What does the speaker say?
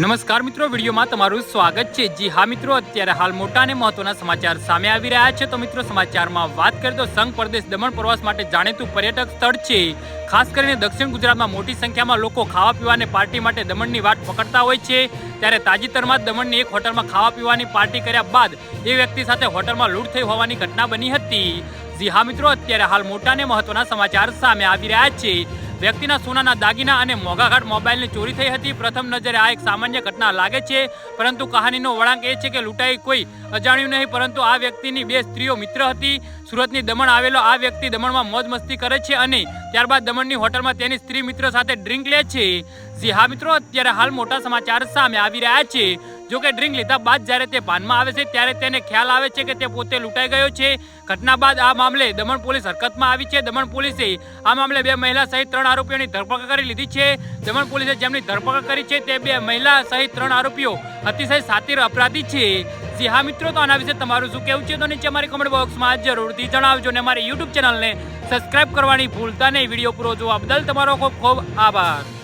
નમસ્કાર મિત્રો, વિડીયોમાં તમારું સ્વાગત છે। જી હા મિત્રો, અત્યારે હાલ મોટા અને મહત્વના સમાચાર સામે આવી રહ્યા છે। તો મિત્રો, સમાચારમાં વાત કરીએ તો સંઘ પ્રદેશ દમણ પ્રવાસ માટે જાણીતું પર્યટક સ્થળ છે। ખાસ કરીને દક્ષિણ ગુજરાતમાં મોટી સંખ્યામાં લોકો ખાવા પીવા અને પાર્ટી માટે દમણની વાટ પકડતા હોય છે। ત્યારે તાજેતરમાં જ દમણની એક હોટલમાં ખાવા પીવાની પાર્ટી કર્યા બાદ એ વ્યક્તિ સાથે હોટલમાં લૂંટ થઈ હોવાની ઘટના બની હતી। જી હા મિત્રો, અત્યારે હાલ મોટા અને મહત્વના સમાચાર સામે આવી રહ્યા છે। વ્યક્તિના સોનાના દાગીના અને મોંઘાઘાટ મોબાઈલની ચોરી થઈ હતી। પ્રથમ નજરે આ એક સામાન્ય ઘટના લાગે છે, પરંતુ કહાનીનો વળાંક એ છે કે લૂંટાઈ કોઈ અજાણ્યું નહીં, પરંતુ આ વ્યક્તિની બે સ્ત્રીઓ મિત્ર હતી। સુરતની દમણ આવેલો આ વ્યક્તિ દમણમાં મોજ મસ્તી કરે છે અને ત્યારબાદ દમણની હોટલમાં તેની સ્ત્રી મિત્ર સાથે ડ્રિંક લે છે। જી હા મિત્રો, અત્યારે હાલ મોટા સમાચાર સામે આવી રહ્યા છે। જો કે ડ્રિંક લીધા બાદ જ્યારે તે ભાનમાં આવે છે ત્યારે તેને ખ્યાલ આવે છે કે તે પોતે લૂંટાઈ ગયો છે। ઘટના બાદ આ મામલે દમણ પોલીસ હરકતમાં આવી છે। દમણ પોલીસે આ મામલે બે મહિલા સહિત 3 આરોપીઓની ધરપકડ કરી લીધી છે। દમણ પોલીસે જેમની ધરપકડ કરી છે તે બે મહિલા સહિત 3 આરોપીઓ અતિશય શાતિર અપરાધી છે। જી હા મિત્રો, તો આના વિશે તમારું શું કહેવું છે તો નીચે અમારી કમેન્ટ બોક્સમાં જરૂરથી જણાવજો અને અમારી યુટ્યુબ ચેનલને સબસ્ક્રાઇબ કરવાની ભૂલતા નહીં। વિડીયો પૂરો જોવા બદલ તમારો ખૂબ ખૂબ આભાર।